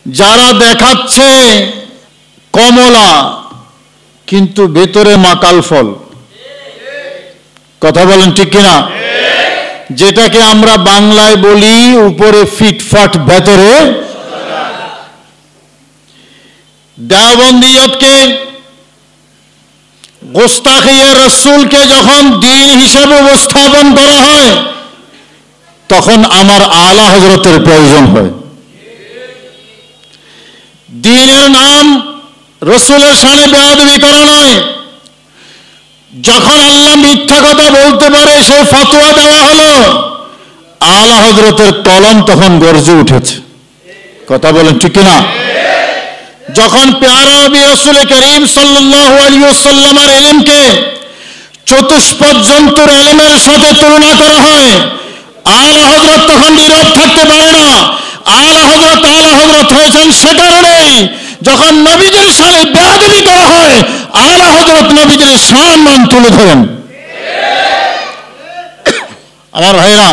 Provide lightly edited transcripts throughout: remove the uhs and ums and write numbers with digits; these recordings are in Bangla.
যারা দেখাচ্ছে কমলা কিন্তু ভেতরে মাকাল ফল। কথা বলেন ঠিক কিনা? যেটাকে আমরা বাংলায় বলি উপরে ফিটফাট ভেতরে। দেওবন্দিয়তকে গোস্তাখিয়ে রসুলকে যখন দিন হিসেবে উপস্থাপন করা হয় তখন আমার আলা হযরতের প্রয়োজন হয়। দ্বীনের নাম রসুলের শানে বেয়াদবি করা নয়। যখন আল্লাহ মিথ্যা কথা বলতে পারে সেই ফতোয়া দেওয়া হলো, আলা হযরতের কলম তখন গর্জে উঠেছে। কথা বলেন ঠিক কিনা? যখন প্যারা নবী রাসূল করিম সাল্লাল্লাহু আলাইহি ওয়াসাল্লামের ইলমকে চতুষ্পদ জন্তুর ইলমের সাথে তুলনা করা হয়, আলা হযরত তখন নীরব থাকতে পারে না। আলা হযরত হয়েছেন সে কারণেই যখন নবীজির শানে বেয়াদবি করা হয় আলা হযরত নবীজির সম্মান তুলে ধরেন। আমার ভাইরা,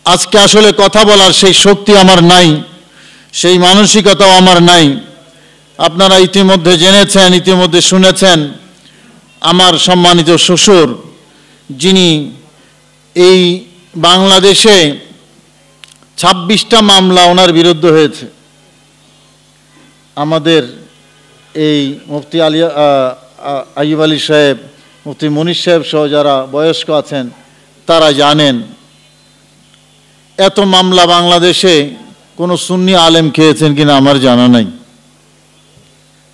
আজকে আসলে কথা বলার সেই শক্তি আমার নাই, সেই মানসিকতাও আমার নাই। আপনারা ইতিমধ্যে জেনেছেন, ইতিমধ্যে শুনেছেন, আমার সম্মানিত শ্বশুর যিনি এই বাংলাদেশে 26টা মামলা ওনার বিরুদ্ধে হয়েছে। আমাদের এই মুফতি আইয়ুব আলী সাহেব, মুফতি মনির সাহেব সহ যারা বয়স্ক আছেন তারা জানেন, এত মামলা বাংলাদেশে কোনো সুন্নি আলেম খেয়েছেন কিনা আমার জানা নাই।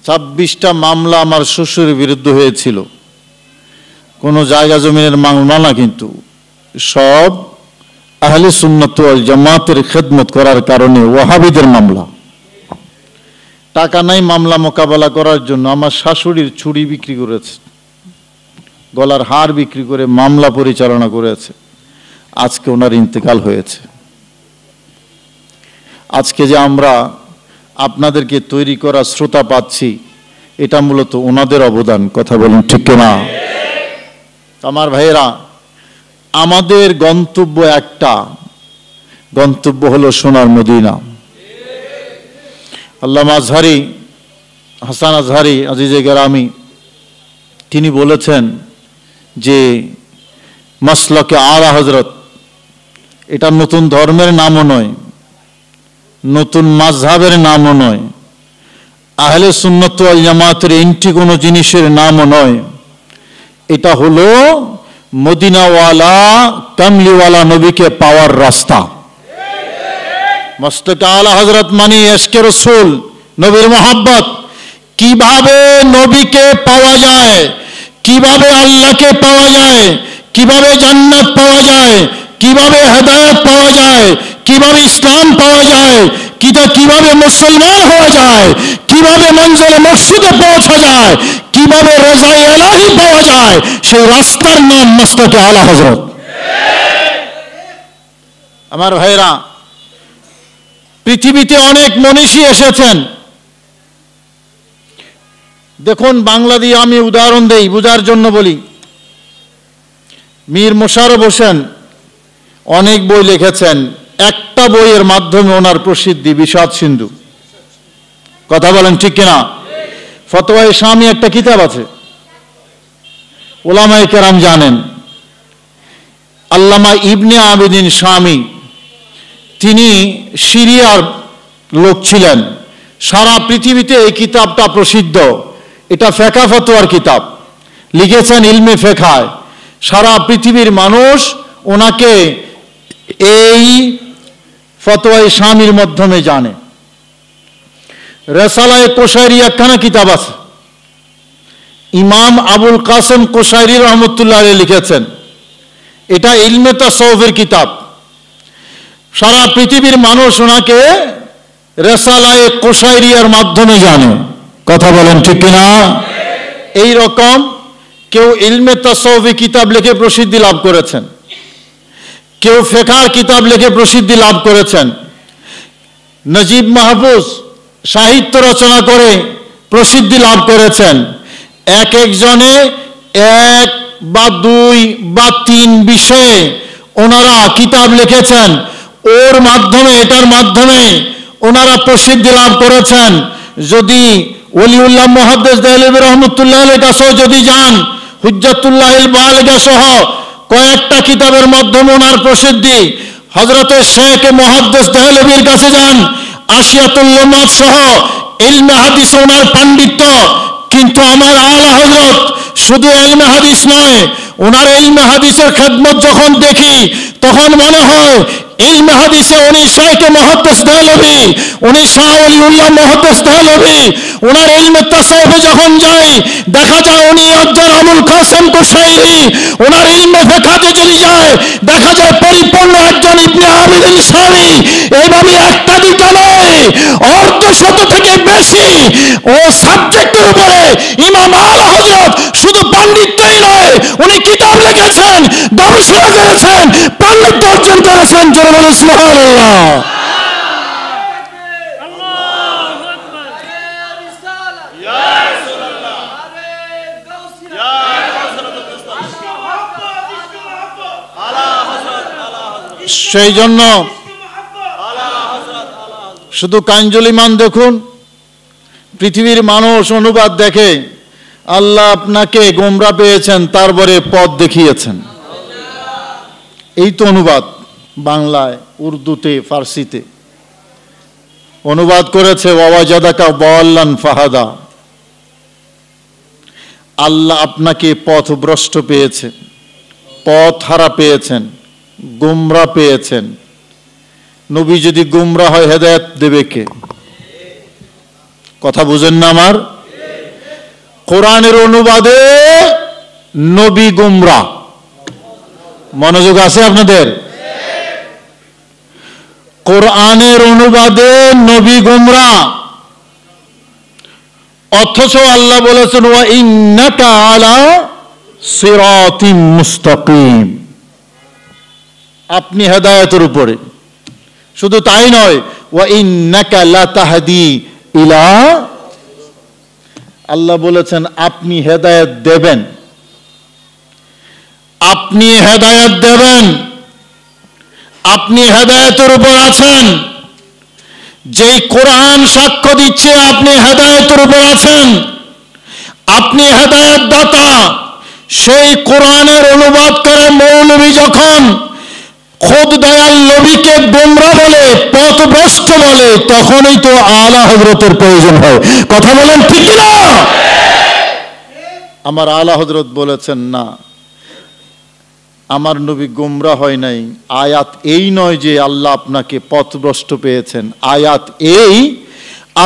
26টা মামলা আমার শ্বশুরের বিরুদ্ধে হয়েছিল। কোনো জায়গা জমিনের মামলা না, কিন্তু সব আহলে সুন্নাত ওয়াল জামাতের খেদমত করার কারণে ওয়াহাবিদের মামলা। টাকা নাই মামলা মোকাবেলা করার জন্য আমার শাশুড়ির ছুরি বিক্রি করেছে, গলার হার বিক্রি করে মামলা পরিচালনা করেছে। আজকে ওনার ইন্তেকাল হয়েছে। আজকে যে আমরা আপনাদেরকে তৈরি করা শ্রোতা পাচ্ছি এটা মূলত ওনাদের অবদান। কথা বলুন ঠিক না? আমার ভাইয়েরা, আমাদের গন্তব্য একটা, গন্তব্য হলো সোনার মদিনা। আল্লামা আজহারি, হাসান আজহারি আজিজে গেরামি, তিনি বলেছেন যে মাসলাকে আলা হযরত এটা নতুন ধর্মের নামও নয়, নতুন মাযহাবের নামও নয়, আহলে সুন্নাত ওয়াল জামাতের এন্টি কোনো জিনিসের নামও নয়। এটা হলো মদিনাওয়ালা কামলিওয়ালা নবীকে পাওয়ার রাস্তা। মাসলাকে আলা হযরত মানে ইশকে রাসূল, নবীর মহব্বত। কিভাবে নবীকে পাওয়া যায়, কিভাবে আল্লাহকে পাওয়া যায়, কিভাবে জান্নাত পাওয়া যায়, কিভাবে হেদায়েত পাওয়া যায়, কিভাবে ইসলাম পাওয়া যায়, কিভাবে মুসলমান হওয়া যায়, কিভাবে মঞ্জিলে মকসুদে পৌঁছা যায়, কিভাবে রেজায়ে ইলাহি পাওয়া যায়, সেই রাস্তার নাম মাসলাকে আলা হযরত। আমার ভাইরা, পৃথিবীতে অনেক মনীষী এসেছেন। দেখুন, বাংলা দিয়ে আমি উদাহরণ দেই, বুঝার জন্য বলি। মীর মোশাররফ হোসেন অনেক বই লিখেছেন, একটা বইয়ের মাধ্যমে ওনার প্রসিদ্ধি বিষাদ সিন্ধু। কথা বলেন ঠিক কিনা? ফতোয়ায়ে শামি একটা কিতাব আছে, উলামায়ে কেরাম জানেন। আল্লামা ইবনে আবিদিন শামি, তিনি সিরিয়ার লোক ছিলেন। সারা পৃথিবীতে এই কিতাবটা প্রসিদ্ধ। এটা ফেকা ফতোয়ার কিতাব, লিখেছেন ইলমে ফেকায়। সারা পৃথিবীর মানুষ ওনাকে এই ফতোয়ায়ে শামির মাধ্যমে জানে। রেসালায়ে কোশাইরি একখানা কিতাব আছে, ইমাম আবুল কাসেম কোশাইরি রহমতুল্লাহ আলাইহি লিখেছেন। এটা ইলমে তাসাউফের কিতাব। সারা পৃথিবীর মানুষ ওনাকে রেসালায়ে কোশাইরিয়ার মাধ্যমে জানে। কথা বলেন ঠিক কিনা? এই রকম কেউ ইলমে তাসাউফি কিতাব লিখে প্রসিদ্ধি লাভ করেছেন, কেউ ফেকার কিতাব লিখে প্রসিদ্ধি লাভ করেছেন। নজিব মাহফুজ সাহিত্য রচনা করে প্রসিদ্ধি লাভ করেছেন। এক একজনে এক বা দুই বা তিন বিষয়ে ওনারা কিতাব লিখেছেন। ওর মাধ্যমে, এটার মাধ্যমে ওনারা প্রসিদ্ধি লাভ করেছেন। যদি ওলিউল্লাহ মুহাদ্দিস দেহলভী রহমতুল্লাহ আলাইহির কাছেও যদি যান, হুজ্জাতুল্লাহিল বালিগা সহ কয়েকটা কিতাবের মাধ্যমে ওনার প্রসিদ্ধি, হযরতে শেখ মুহাদ্দিস দেহলভীর কাছে যান, আশিয়াতুল লুমাত সহ ইলমে হাদিস ওনার পাণ্ডিত্য। কিন্তু আমার আলা হযরত শুধু ইলমে হাদিস নয়, ওনার ইলমে হাদিসের খেদমত যখন দেখি তখন মনে হয় ইলমে হাদিসে উনি শেখ মুহাদ্দিস দেহলভী, উনি শাহ ওলিউল্লাহ মুহাদ্দিস দেহলভী। ওনার ইলমে তাসাউফে যখন যাই দেখা যায় উনি একজন আবুল কাসেম কুশাইরি। ওনার ইলমে ফিকহে যদি যায় দেখা যায় পরিপূর্ণ একজন ইবনে আবিদিন শামী। এইভাবে একটা দুটো নয়, অর্ধশত থেকে বেশি ও সাবজেক্টের উপরে ইমাম আলা হযরত শুধু পাণ্ডিত্যই নয়, উনি কিতাব লিখেছেন, গবেষণা করেছেন, পাণ্ডিত্য অর্জন করেছেন। জোরে বলুন সুবহানাল্লাহ। সেই জন্য শুধু কাঞ্জুল ইমান দেখুন, পৃথিবীর মানুষ অনুবাদ দেখে আল্লাহ আপনাকে গোমরা পেয়েছেন, তারপরে পথ দেখিয়েছেন। এই তো অনুবাদ বাংলায়, উর্দুতে, ফার্সিতে অনুবাদ করেছে ওয়াজাদাকা দাল্লান ফাহাদা। আল্লাহ আপনাকে পথভ্রষ্ট পেয়েছেন, পথ হারা পেয়েছেন, গোমরা পেয়েছেন। নবী যদি গোমরা হয় হেদায়েত দেবে কে? কথা বুঝেন না আমার? কোরআনের অনুবাদে নবী গোমরা। মনোযোগ আছে আপনাদের? কোরআনের অনুবাদে নবী গোমরা, অথচ আল্লাহ বলেছেন ওয়া ইন্নাকা আলা সিরাতিম মুস্তাকিম, আপনি হেদায়েতের উপরে। শুধু তাই নয়, ওয়া ইন্নাকা লা তাহদি ইলা, আল্লাহ বলেছেন আপনি হেদায়েত দেবেন, আপনি হেদায়েত দেবেন, আপনি হেদায়েতের উপর আছেন। যেই কোরআন সাক্ষ্য দিচ্ছে আপনি হেদায়েতের উপর আছেন, আপনি হেদায়েত দাতা। সেই কোরআনের অনুবাদ করে মৌলভী যখন খোদ দয়াল নবীকে গোমরা বলে, পথভ্রষ্ট বলে, তখনই তো আলা হযরতের প্রয়োজন হয়। কথা বলেন ঠিক না? আমার আলা হযরত বলেছেন না, আমার নবী গোমরা হয় নাই। আয়াত এই নয় যে আল্লাহ আপনাকে পথভ্রষ্ট পেয়েছেন, আয়াত এই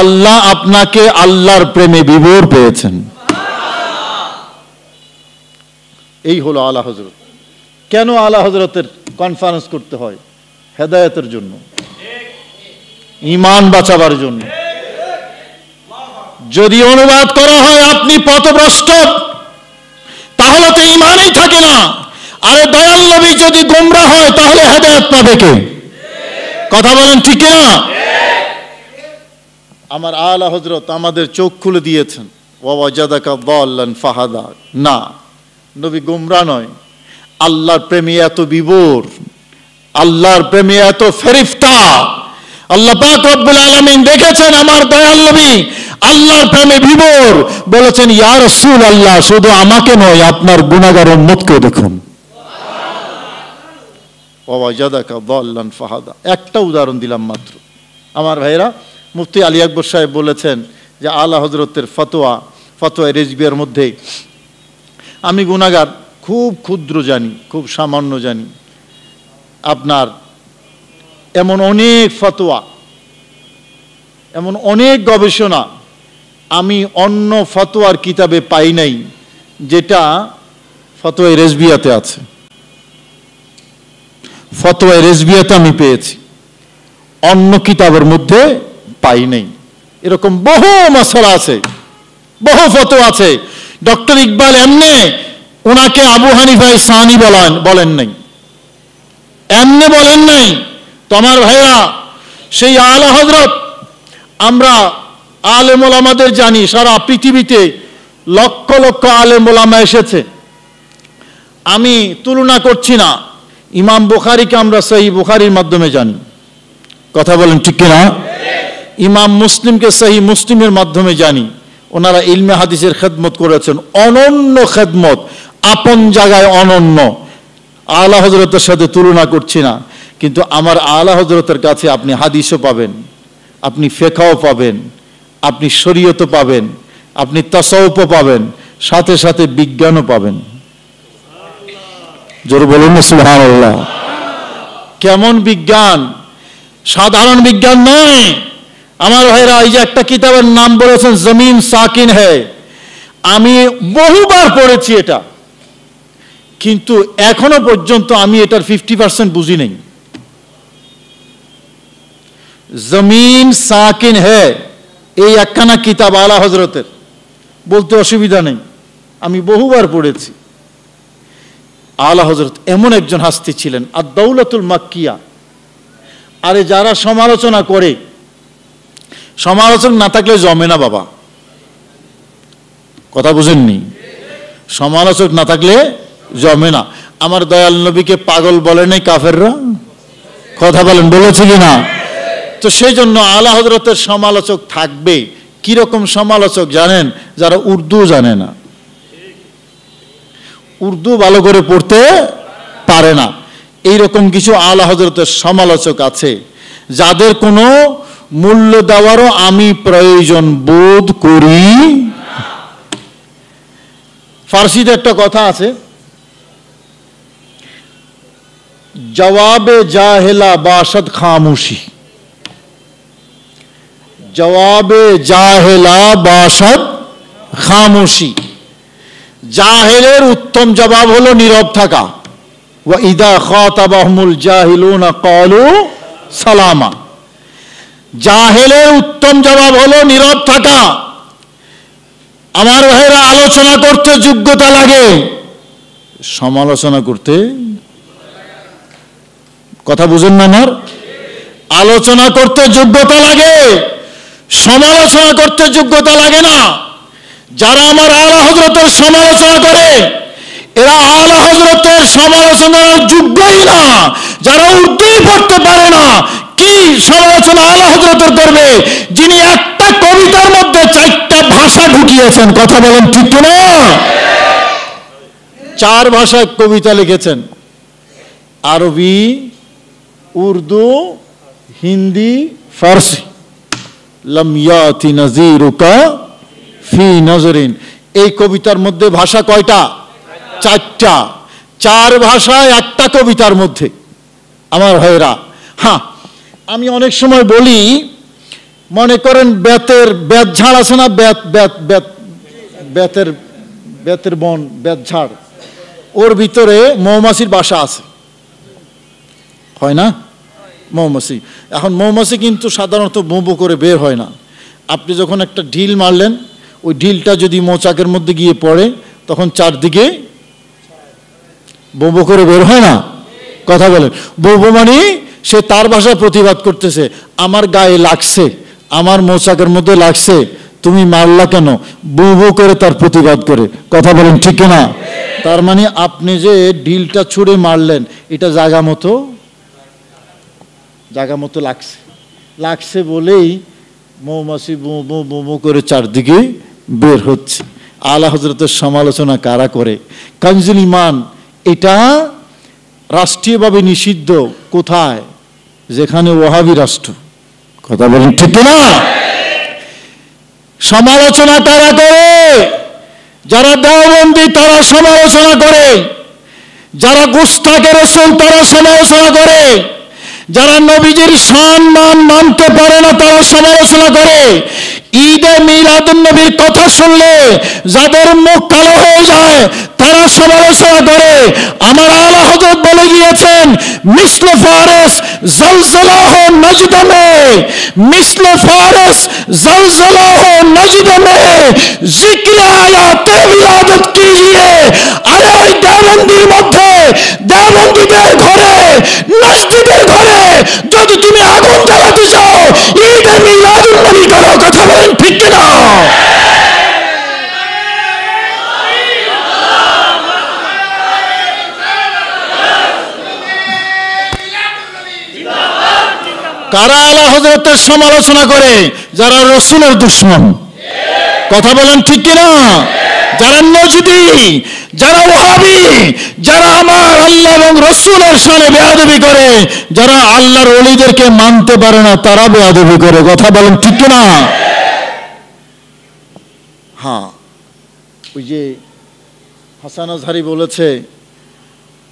আল্লাহ আপনাকে আল্লাহর প্রেমে বিভোর পেয়েছেন। এই হলো আলা হযরত। কেন আলা হযরতের কনফারেন্স করতে হয়? হেদায়েতের জন্য, ঈমান বাঁচাবার জন্য। যদি অনুবাদ করা হয় আপনি পথভ্রষ্ট, তাহলে তো ঈমানই থাকে না। আরে দয়াল নবী যদি গোমরা হয় তাহলে হেদায়েত পাবে কে? কথা বলেন ঠিক না? আমার আলা হযরত আমাদের চোখ খুলে দিয়েছেন, ওয়াজাদাকা দাল্লান ফাহাদা। না, নবী গোমরা নয়, আল্লাহর প্রেমে এত বিভোর, আল্লাহর প্রেমে এত ফেরিফতা। আল্লাহ পাক রব্বুল আলামিন দেখেছেন আমার দয়াল নবী আল্লাহর প্রেমে বিভোর, বলেছেন ইয়া রাসূলুল্লাহ শুধু আমাকে নয় আপনার গুনাহগার উম্মতকে দেখুন। ওয়াজাদাকা দাল্লান ফাহাদা। একটা উদাহরণ দিলাম মাত্র। আমার ভাইরা, মুফতি আলী আকবর সাহেব বলেছেন যে আলা হযরতের ফতোয়া রেজবিয়ার মধ্যে আমি গুনাহগার খুব ক্ষুদ্র জানি, খুব সামান্য জানি। আপনার এমন অনেক ফতোয়া, এমন অনেক গবেষণা আমি অন্য ফতোয়ার কিতাবে পাই নাই যেটা ফতোয়া রেজবিয়াতে আছে। ফতোয়া রেজবিয়াতে আমি পেয়েছি, অন্য কিতাবের মধ্যে পাই নাই। এরকম বহু মাসআলা আছে, বহু ফতোয়া আছে। ডক্টর ইকবাল এমনি ওনাকে আবু হানিফা সানি বলেন নাই, এমনি বলেন নাই। তো আমার ভাইরা, সেই আলা হযরত আমরা আলেম ওলামাদের জানি, সারা পৃথিবীতে লক্ষ লক্ষ আলেম ওলামা এসেছে। আমি তুলনা করছি না, ইমাম বুখারীকে আমরা সহিহ বুখারীর মাধ্যমে জানি। কথা বলেন ঠিক কিনা? ইমাম মুসলিমকে সহি মুসলিমের মাধ্যমে জানি ওনারা ইলমে হাদিসের খেদমত করেছেন, অনন্য খেদমত, আপন জায়গায় অনন্য। আলা হযরতের সাথে তুলনা করছি না, কিন্তু আমার আলা হযরতের কাছে আপনি হাদিসও পাবেন, আপনি ফিকহও পাবেন, আপনি শরীয়তও পাবেন, আপনি তাসাউফও পাবেন, সাথে সাথে বিজ্ঞানও পাবেন। জোরে বলুন না সুবহানাল্লাহ। কেমন বিজ্ঞান? সাধারণ বিজ্ঞান নয় আমার ভাইরা। এই যে একটা কিতাবের নাম বলেছেন জমিন সাকিন হ্যায়, আমি বহুবার পড়েছি এটা, কিন্তু এখনো পর্যন্ত আমি এটার 50% বুঝি নাই। জমিন সাকিন হ্যায় এই একখানা কিতাব আলা হযরতের, বলতে অসুবিধা নেই, আমি বহুবার পড়েছি। আলা হযরত এমন একজন হাস্তি ছিলেন, আদ-দাওলাতুল মাক্কিয়া। আরে যারা সমালোচনা করে, সমালোচক না থাকলে জমে না বাবা, কথা বুঝেননি? সমালোচক না থাকলে জমে না। আমার দয়াল নবীকে পাগল বলে নাই কাফেররা? কথা বলেন, বলেছে কি না? তো সেই জন্য আলা হযরতের সমালোচক থাকবে। কিরকম সমালোচক জানেন? যারা উর্দু জানে না, উর্দু ভালো করে পড়তে পারে না, এইরকম কিছু আলা হযরতের সমালোচক আছে, যাদের কোনো মূল্য দেওয়ারও আমি প্রয়োজন বোধ করি। ফার্সিতে একটা কথা আছে, জবাবে জাহেলা বাশদ খামোশি, জবাবে জাহেলা বাশদ খামোশি। জাহেলের উত্তম জবাব হলো নীরব থাকা। ওয়া ইদা খাতাবাহুমুল জাহিলুনা ক্বালু সালামা। জাহেলের উত্তম জবাব হলো নীরব থাকা। আমার ভাইরা, আলোচনা করতে যোগ্যতা লাগে, সমালোচনা করতে, কথা বুঝেন না আমার? আলোচনা করতে যোগ্যতা লাগে, সমালোচনা করতে যোগ্যতা লাগে না। যারা আমার আলা হযরতের সমালোচনা করে এরা আলা হযরতের সমালোচনার যোগ্যই না। যারা উর্দুই পড়তে পারে না, কি সমালোচনা আলা হযরতের করবে, যিনি একটা কবিতার মধ্যে 4টা ভাষা ঢুকিয়েছেন? কথা বলেন ঠিক না? 4 ভাষায় কবিতা লিখেছেন, আরবি, উর্দু, হিন্দি, ফার্সি। লাম ইয়াতি নাযীরুকা ফি নজরিন। এই কবিতার মধ্যে ভাষা কয়টা? 4টা। 4 ভাষায় একটা কবিতার মধ্যে। আমার ভাইরা, হ্যাঁ, আমি অনেক সময় বলি, মনে করেন বেত ঝাড় আছে না, বেতের বন, বেত ঝাড়, ওর ভিতরে মৌমাছির বাসা আছে, হয় না? মৌমাছি। এখন মৌমাছি কিন্তু সাধারণত বোঁবো করে বের হয় না। আপনি যখন একটা ঢিল মারলেন, ওই ঢিলটা যদি মৌচাকের মধ্যে গিয়ে পড়ে, তখন চারদিকে বোঁবো করে বের হয় না? কথা বলেন। বোঁবো মানে সে তার ভাষায় প্রতিবাদ করতেছে, আমার গায়ে লাগছে, আমার মৌচাকের মধ্যে লাগছে, তুমি মারলা কেন? বোঁবো করে তার প্রতিবাদ করে। কথা বলেন ঠিক না? তার মানে আপনি যে ঢিলটা ছুঁড়ে মারলেন, এটা জায়গা মতো লাগছে বলেই মৌমাছি বো করে চারদিকে বের হচ্ছে। আলা হযরতের সমালোচনা কারা করে? কানজুল ঈমান এটা রাষ্ট্রীয়ভাবে নিষিদ্ধ। কোথায়? যেখানে ওয়াহাবি রাষ্ট্র। কথা বলেন ঠিক না? সমালোচনা কারা করে? যারা দেওবন্দি তারা সমালোচনা করে, যারা গুস্তাখে রাসূল তারা সমালোচনা করে, যারা নবীজির শান মান মানতে পারে না তারা সমালোচনা করে। ঈদে মিলাদুন নবীর কথা শুনলে যাদের মুখ কালো হয়ে যায় তারা সমালোচনা করে। আমার আলা হযরত বলে গিয়েছেন, মিসলে ফারিস জলজলাহ নজদ মে, মিসলে ফারিস জলজলাহ নজদ মে জিক্র আয়াতে ইবাদত কিজিয়ে। আরে ওই দেওবন্দির মধ্যে, দেওবন্দিদের ঘরে, নজদীদের ঘরে যদি তুমি আগুন জ্বালাতে চাও, ঈদে মিলাদুন নবী করো। কথা বলেন ঠিক কিনা? কারা আলা হযরতের সমালোচনা করে? যারা রাসূলের দুশমন। কথা বলেন ঠিক কিনা? যারা নজদি, যারা ওয়াহাবি, যারা আমার আল্লাহ এবং রাসূলের শানে বেয়াদবি করে, যারা আল্লাহর ওলিদেরকে মানতে পারে না, তারা বেয়াদবি করে। কথা বলেন ঠিক কিনা? হ্যাঁ, ওই যে হাসান আজহারি বলেছে,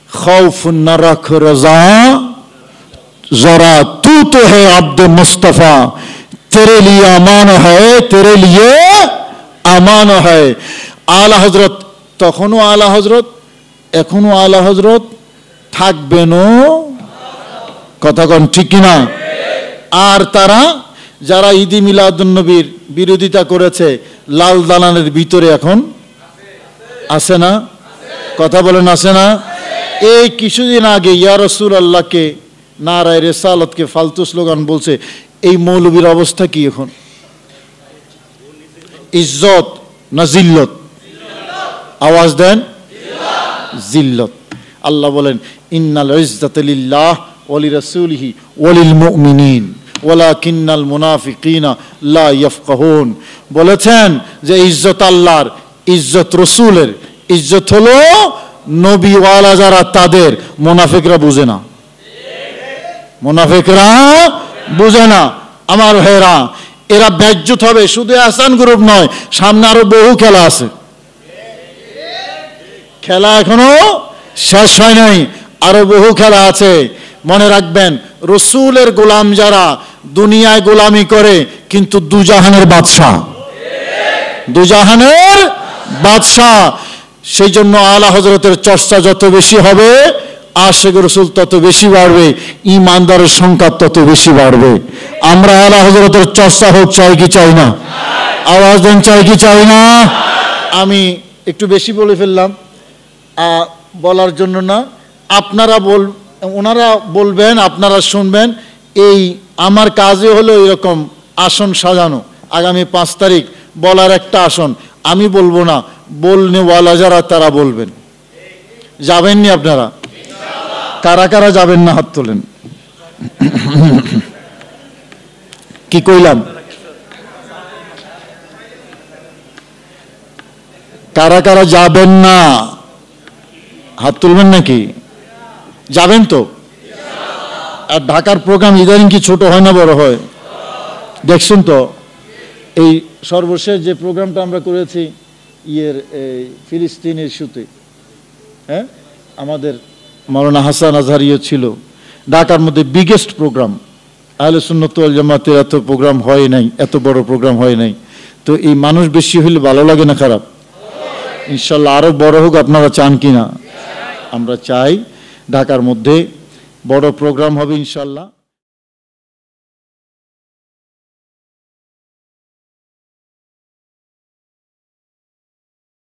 খৌফুন না রাখ রাজা जरा तू तो है अब्द मुस्तफा तेरे लिए अमान है तेरे लिए अमान है। आला हजरत तखनो आला हजरत एखोनो आला हजरत থাকবেনও। কথা কোন ঠিক কিনা? আর তারা যারা ঈদে মিলাদুন নবীর বিরোধিতা করেছে, লাল দালানের ভিতরে এখন আছে না? কথা বলেন আছে না? এই কিছুদিন আগে ইয়া রাসূলুল্লাহকে নারায়ে রিসালাতকে ফালতু স্লোগান বলছে। এই মৌলবীর অবস্থা কি এখন? ইজ্জত না জিল্লত? আওয়াজ দেন। জিল্লত। আল্লাহ বলেন, ইন্নাল ইজ্জাতা লিল্লাহ ওয়া লিরাসূলিহি ওয়া লিল মুমিনিন ওয়ালাকিন্নাল মুনাফিকিনা লা ইয়াফকাহুন। বলেছেন যে ইজ্জত আল্লাহর, ইজ্জত রাসূলের, ইজ্জত হলো নবীওয়ালা যারা তাদের, মুনাফিকরা বুঝে না। মুনাফিকরা বুঝে না। আমার ভাইরা, এরা বেজ্জত হবে। শুধু আহসান গ্রুপ নয়, সামনে আরো বহু খেলা আছে। খেলা এখনো শেষ হয় নাই, আরো বহু খেলা আছে। মনে রাখবেন, রাসূলের গোলাম যারা দুনিয়ায় গোলামি করে, কিন্তু দুজাহানের বাদশা, দুজাহানের বাদশা। সেই জন্য আলা হযরতের চর্চা যত বেশি হবে, আশিক রাসূল তত বেশি বাড়বে, ঈমানদারের সংখ্যা তত বেশি বাড়বে। আমরা আলা হযরতের চর্চা হোক, চাই কি চাই না? আওয়াজ দেন, চাই কি চাই না? আমি একটু বেশি বলে ফেললাম, বলার জন্য না। আপনারা ওনারা বলবেন, আপনারা শুনবেন। এই আমার কাজে হলো এরকম আসন সাজানো। আগামী 5 তারিখ বলার একটা আসন আমি বলবো না, বলনেওয়ালা যারা তারা বলবেন। যাবেননি আপনারা? কারা কারা যাবেন না হাত তোলেন। কি কইলাম? কারা কারা যাবেন না হাত তুলবেন নাকি? যাবেন তো? আর ঢাকার প্রোগ্রাম ইদানিং কি ছোট হয় না বড় হয়? দেখছেন তো, এই সর্বশেষ যে প্রোগ্রামটা আমরা করেছি এই ফিলিস্তিনের ইস্যুতে, হ্যাঁ, আমাদের মাওলানা হাসান আজহারিও ছিল। ঢাকার মধ্যে বিগেস্ট প্রোগ্রাম। আহলে সুন্নাত ওয়াল জামাতের এত প্রোগ্রাম হয় নাই, এত বড় প্রোগ্রাম হয় নাই। তো এই মানুষ বেশি হলে ভালো লাগে না খারাপ? ইনশাল্লাহ আরো বড় হোক। আপনারা চান কি না? আমরা চাই ঢাকার মধ্যে বড় প্রোগ্রাম হবে ইনশাল্লাহ।